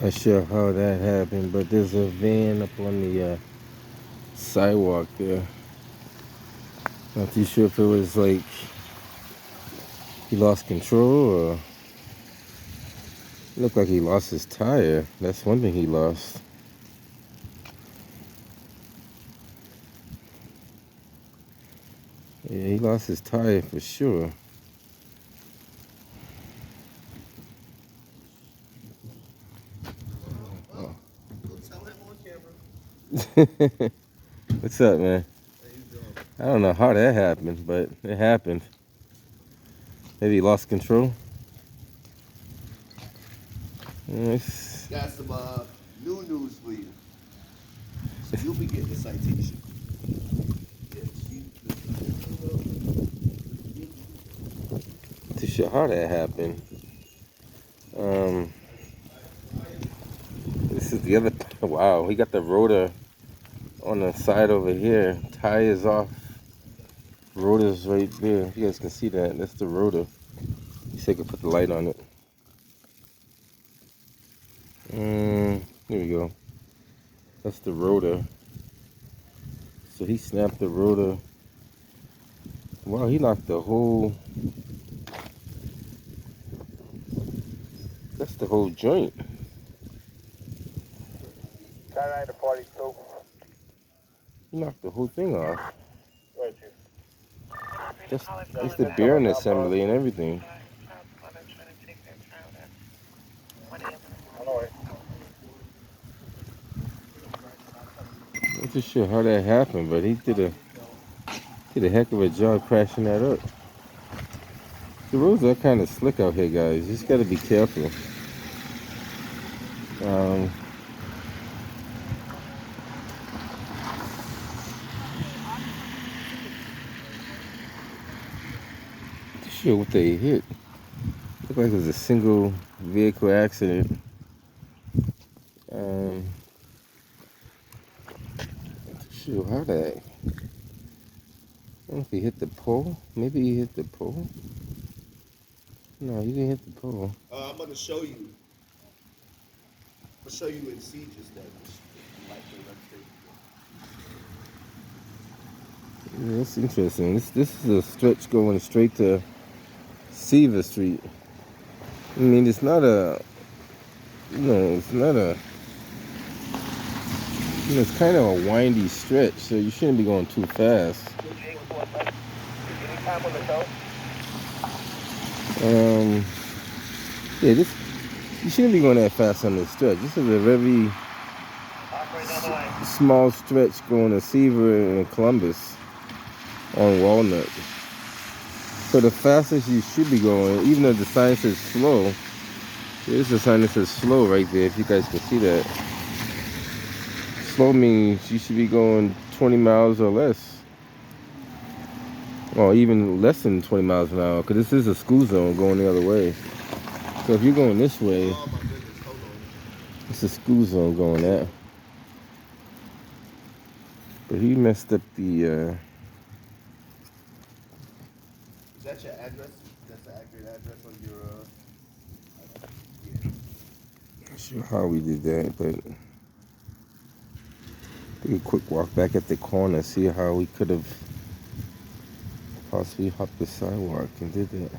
Not sure how that happened, but there's a van up on the sidewalk there. Not too sure if it was like he lost control or it looked like he lost his tire. That's one thing he lost. Yeah, he lost his tire for sure. Oh. What's up, man? I don't know how that happened, but it happened. Maybe he lost control. Yes. Got some new news for you. So you'll be getting a citation. Too sure how that happened. This is the other. Wow, he got the rotor on the side over here. Tires off. Rotor's right there. You guys can see that. That's the rotor. See if I can put the light on it. Here we go. That's the rotor. So he snapped the rotor. Wow, he knocked the whole. That's the whole joint. He knocked the whole thing off. Just the bearing assembly and everything. I'm not too sure how that happened, but he did a heck of a job crashing that up. The roads are kind of slick out here, guys. You just got to be careful. Not sure what they hit. Looked like it was a single vehicle accident. Not sure how that. I don't know if he hit the pole. Maybe he hit the pole. No, he didn't hit the pole. I'm gonna show you. I'll show you in Siege's then. Yeah, that's interesting. This is a stretch going straight to Seaver Street. I mean, it's not a. It's not a. It's kind of a windy stretch, so you shouldn't be going too fast. Yeah, you shouldn't be going that fast on this stretch. This is a very small stretch going to Seaver and Columbus on Walnut. So the fastest you should be going, even though the sign says slow, there's a sign that says slow right there, if you guys can see that. Slow means you should be going 20 miles or less. Or even less than 20 miles an hour, because this is a school zone going the other way. So if you're going this way, it's a school zone going that. But he messed up the... Is that your address? That's the accurate address on your... Yeah. Not sure how we did that, but... Take a quick walk back at the corner, see how we could have possibly hopped the sidewalk and did that.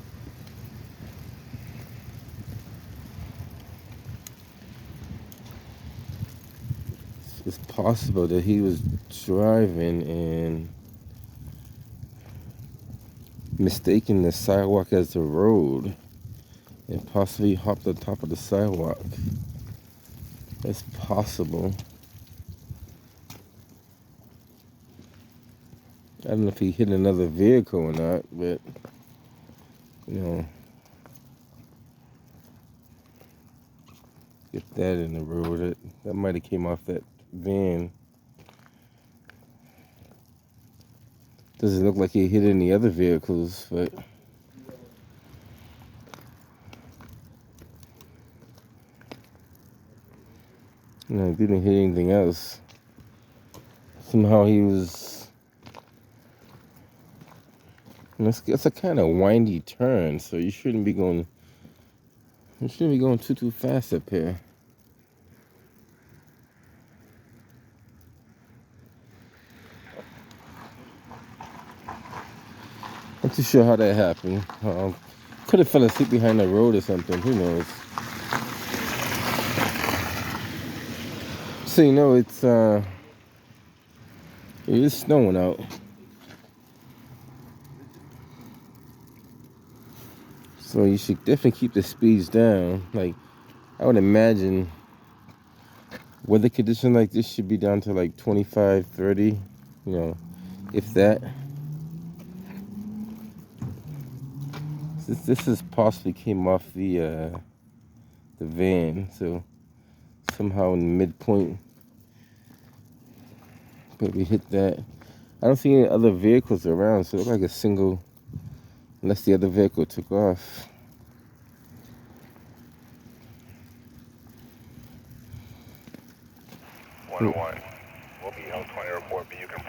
It's possible that he was driving and mistaking the sidewalk as the road and possibly hopped on top of the sidewalk. That's possible. I don't know if he hit another vehicle or not, but get that in the road. That might have came off that van. Doesn't look like he hit any other vehicles, but he didn't hit anything else. Somehow he was. It's a kind of windy turn, so you shouldn't be going. You shouldn't be going too fast up here. I'm too sure how that happened. Could have fell asleep behind the road or something. Who knows? So you know, it is snowing out. So you should definitely keep the speeds down. Like I would imagine weather conditions like this should be down to like 25, 30, you know, if that. This is possibly came off the van, so somehow in the midpoint, but we hit that. I don't see any other vehicles around, so it looks like a single, unless the other vehicle took off.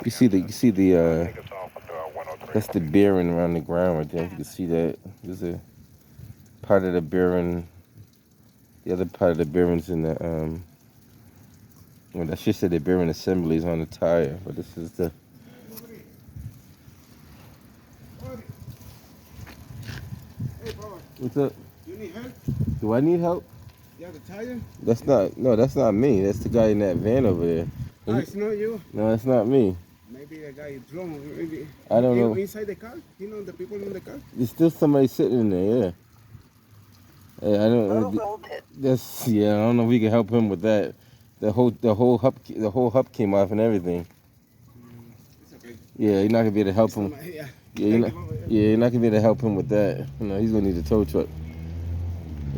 You see that's the bearing around the ground right there. You can see that there's a part of the bearing. The other part of the bearings in the well, I should say the bearing assembly is on the tire, but this is the. Hey, Papa. What's up? You need help? Do I need help? You have the tire? That's not me. That's the guy in that van over there. Ah, it's not you? No, that's not me. Maybe the guy is drunk. Maybe. I don't know. Inside the car? You know the people in the car? There's still somebody sitting in there, yeah. I don't. That's yeah. I don't know if we can help him with that. The whole hub came off and everything. It's okay. Yeah, you're not gonna be able to help him. Yeah. You're not gonna be able to help him with that. You know, he's gonna need a tow truck.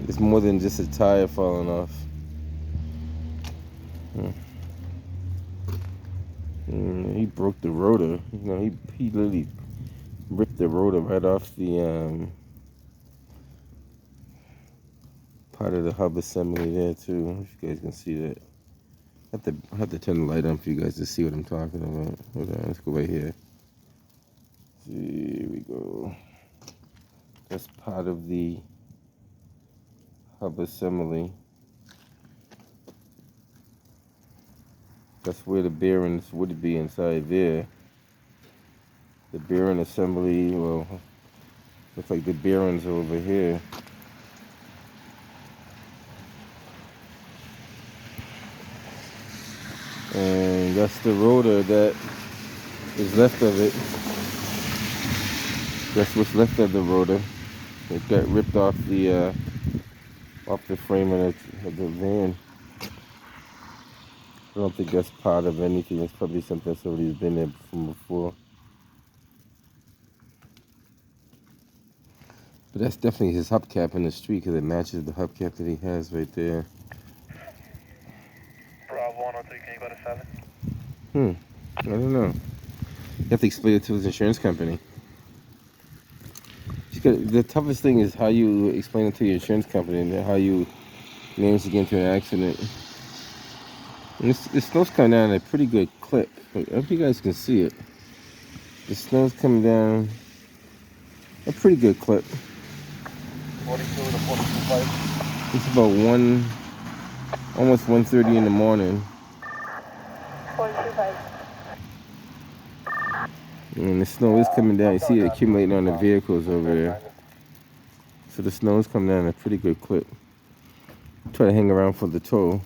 It's more than just a tire falling off. He broke the rotor. You know, he literally ripped the rotor right off the part of the hub assembly there too. If you guys can see that. I have to turn the light on for you guys to see what I'm talking about. Hold on, let's go right here. Here we go. That's part of the hub assembly. That's where the bearings would be inside there. The bearing assembly, well, looks like the bearings are over here. And that's the rotor that is left of it. That's what's left of the rotor. It got ripped off the frame of the van. I don't think that's part of anything. It's probably something somebody's been there from before. But that's definitely his hubcap in the street because it matches the hubcap that he has right there. Bravo 103, can you go to 7? I don't know. You have to explain it to his insurance company. The toughest thing is how you explain it to your insurance company and how you manage to get into an accident. And the snow's coming down at a pretty good clip. I hope you guys can see it. The snow's coming down a pretty good clip. 42 to 42.5. It's about almost 1:30 in the morning. 42.5. And the snow is coming down. You see it accumulating on the vehicles over there. So the snow is coming down at a pretty good clip. Try to hang around for the tow.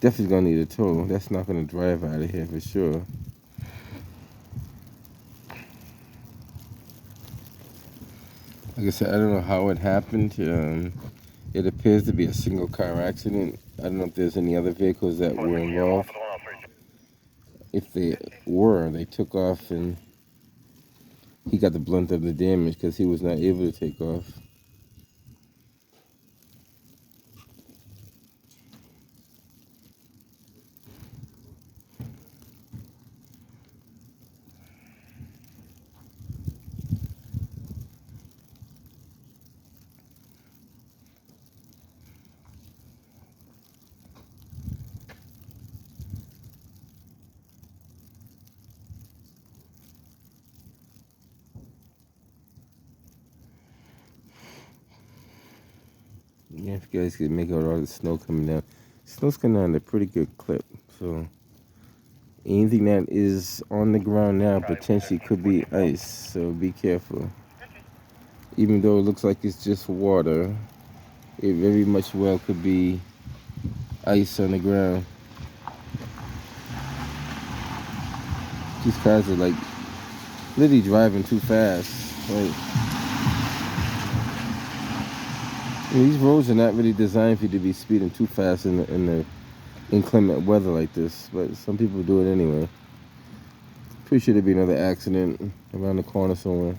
Definitely gonna need a tow. That's not gonna drive out of here for sure. Like I said, I don't know how it happened. It appears to be a single car accident. I don't know if there's any other vehicles that were involved. If they were, they took off and he got the blunt of the damage because he was not able to take off. Yeah, if you guys can make out all the snow coming down. Snow's coming down at a pretty good clip. So Anything that is on the ground now potentially could be ice, so be careful. Even though it looks like it's just water, it very much well could be ice on the ground. These cars are like literally driving too fast. Like, these roads are not really designed for you to be speeding too fast in the inclement weather like this, but some people do it anyway. Pretty sure there'd be another accident around the corner somewhere.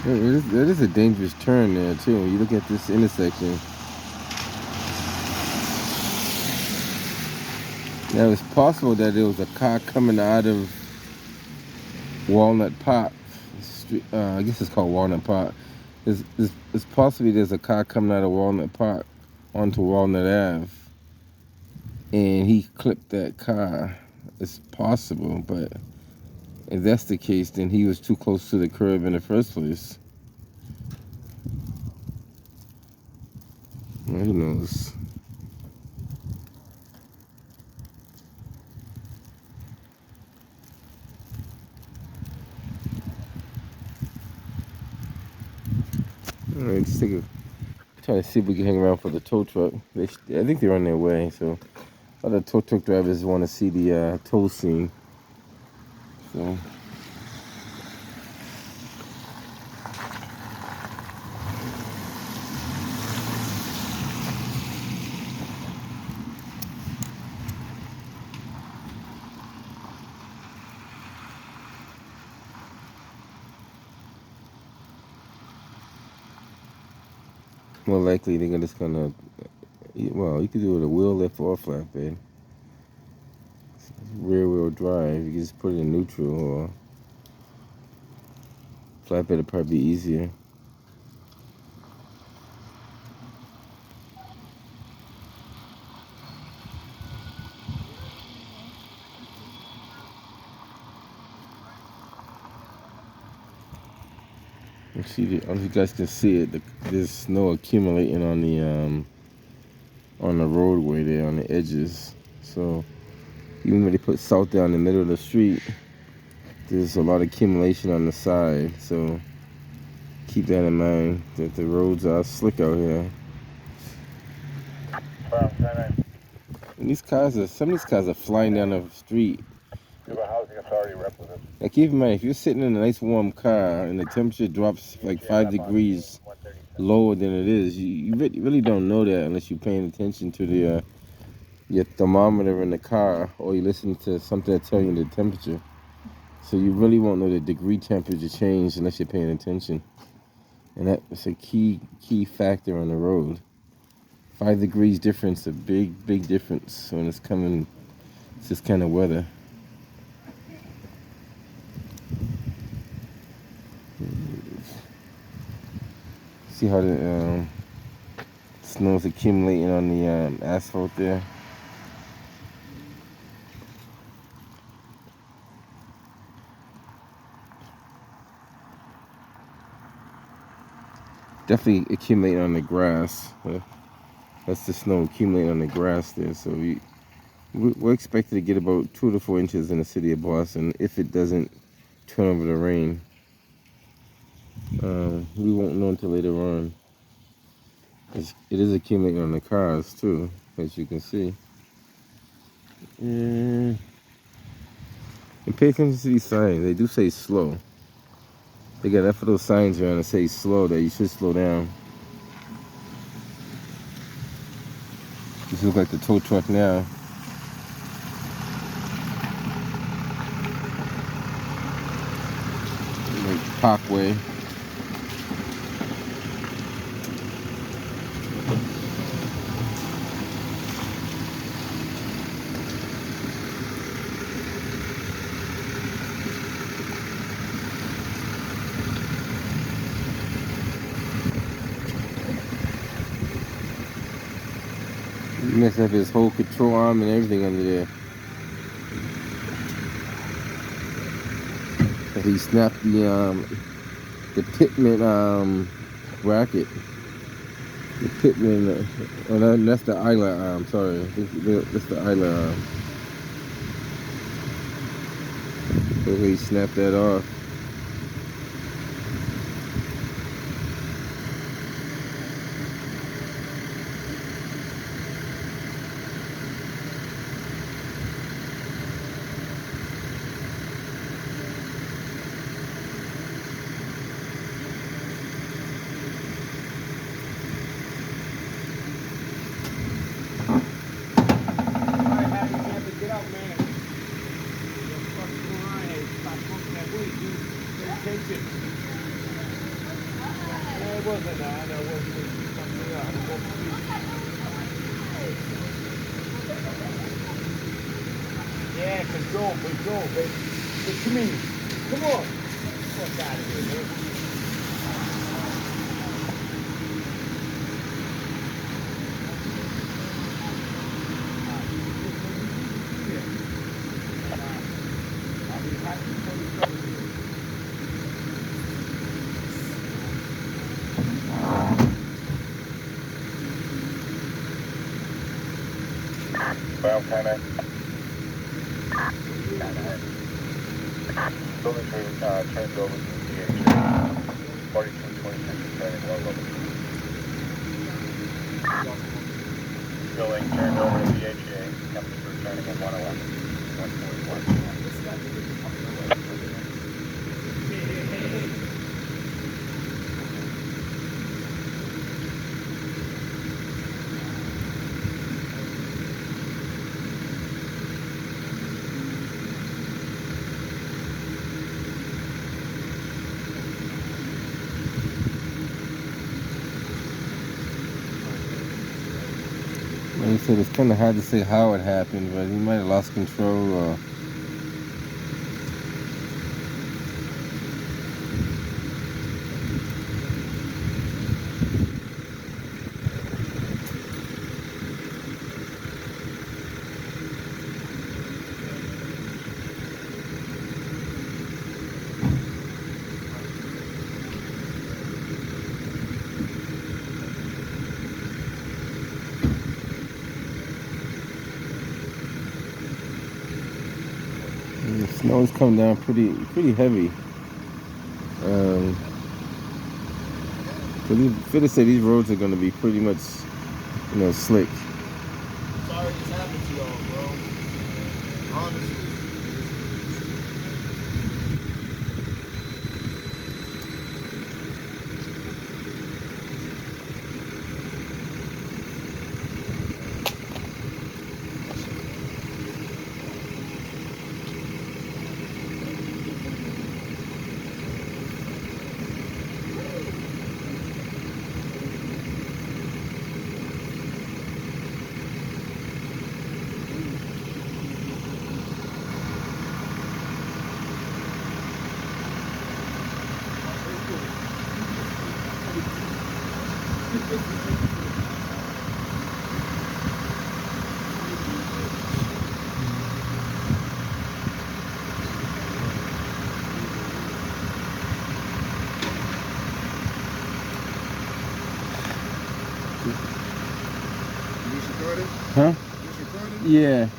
There is a dangerous turn there too. When you look at this intersection. Now it's possible that there was a car coming out of Walnut Park Street. I guess it's called Walnut Park. It's possibly there's a car coming out of Walnut Park onto Walnut Ave, and he clipped that car. It's possible, but if that's the case, then he was too close to the curb in the first place. Well, who knows? All right, let's try to see if we can hang around for the tow truck. I think they're on their way, so other tow truck drivers want to see the tow scene. So. More likely they're just gonna, well, you could do it a wheel lift or flatbed. Rear wheel drive, you can just put it in neutral, or flatbed would probably be easier. I don't know if you guys can see it. There's snow accumulating on the roadway there on the edges. So even when they put salt down the middle of the street, there's a lot of accumulation on the side. So keep that in mind, that the roads are slick out here. And some of these cars are flying down the street. You have a housing authority representative. Now keep in mind, if you're sitting in a nice warm car and the temperature drops like 5 degrees lower than it is, you really don't know that unless you're paying attention to your thermometer in the car, or you listen to something that tells you the temperature. So you really won't know the degree temperature change unless you're paying attention. And that's a key factor on the road. 5 degrees difference, a big difference when it's this kind of weather. See how the snow's accumulating on the asphalt there. Definitely accumulating on the grass. That's the snow accumulating on the grass there. So we're expected to get about 2 to 4 inches in the city of Boston if it doesn't turn over to rain. We won't know until later on. It is accumulating on the cars too, as you can see. And pay attention to these signs. They do say slow. They got enough of those signs around that say slow that you should slow down. This looks like the tow truck now. Like Parkway. He must have his whole control arm and everything under there. He snapped the Pittman bracket. The Pittman, that's the Isla arm. Sorry, I think that's the Isla arm. Hopefully, he snapped that off. Yeah, control, baby. Come in. Come on. Fuck out of here, man. Well, kind of. Building crew turns over to the DHA. 4226 is turning well level. Building turned over to DHA. Company crew turning at 111. 141. Like I said, it's kind of hard to say how it happened, but he might have lost control or. The snow's coming down pretty heavy. Fair to say these roads are going to be pretty much, slick. Sorry this happened to y'all, bro. Honestly. Huh? Yeah.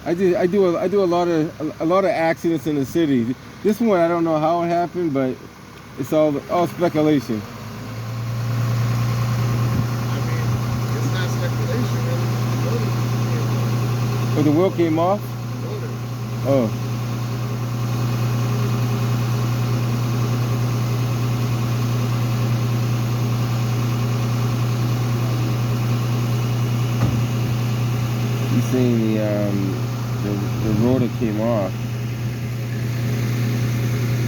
I do a lot of accidents in the city. This one I don't know how it happened, but it's all speculation. It's not speculation, really. Oh, the wheel came off? Oh. He's saying the rotor came off.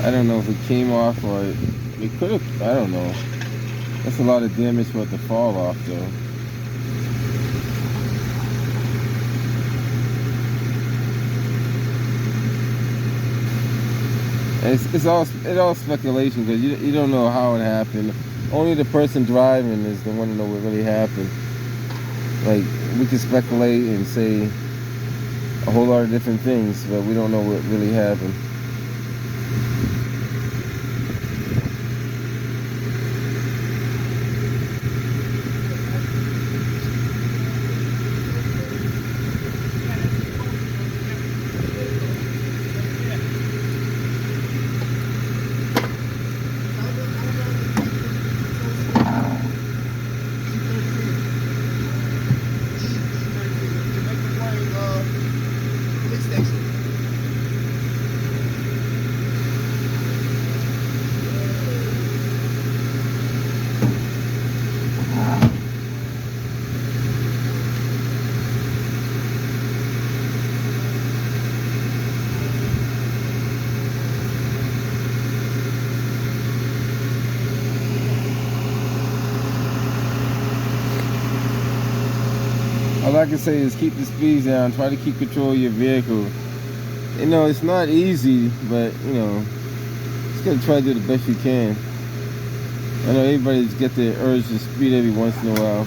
I don't know if it came off or it could have. I don't know. That's a lot of damage for it to fall off, though. It's all speculation because you don't know how it happened. Only the person driving is the one to know what really happened. Like, we can speculate and say a whole lot of different things, but we don't know what really happened. All I can say is keep the speeds down. Try to keep control of your vehicle. You know, it's not easy, but, you know, just gotta try to do the best you can. I know everybody's get the urge to speed every once in a while.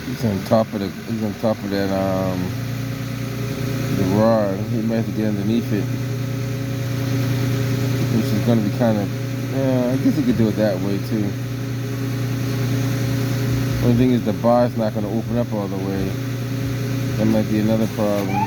He's on top of that the rod. He might have to get underneath it, which is going to be kind of, I guess he could do it that way too. Only thing is the bar's not going to open up all the way. That might be another problem.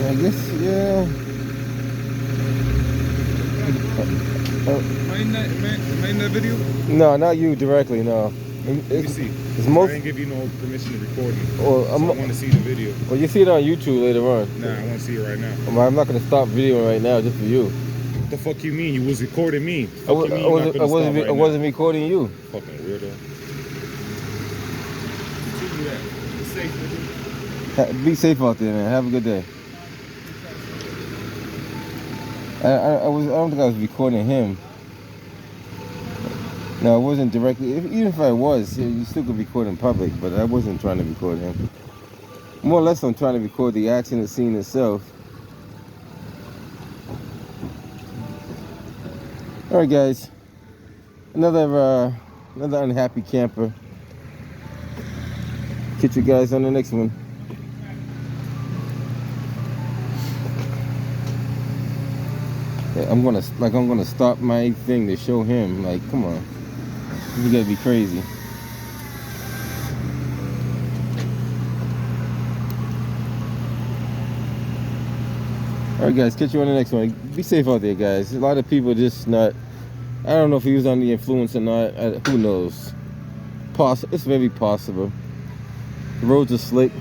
I guess, yeah. Am I in that video? No, not you directly, no. Let me see. It's most, I didn't give you no permission to record me. Well, So I want to see the video. Well, you see it on YouTube later on. Nah, I want to see it right now. Well, I'm not going to stop videoing right now just for you. What the fuck you mean? You was recording me. I wasn't recording you. Fucking weirdo. Continue that. Be safe, nigga. Be safe out there, man. Have a good day. I don't think I was recording him. No, I wasn't directly. Even if I was, you still could record in public, but I wasn't trying to record him. More or less, I'm trying to record the accident scene itself. All right, guys. Another unhappy camper. Catch you guys on the next one. I'm gonna stop my thing to show him. Like, come on, you gotta be crazy. All right, guys, catch you on the next one. Be safe out there, guys. A lot of people just not. I don't know if he was under the influence or not. Who knows? It's very possible. The roads are slick.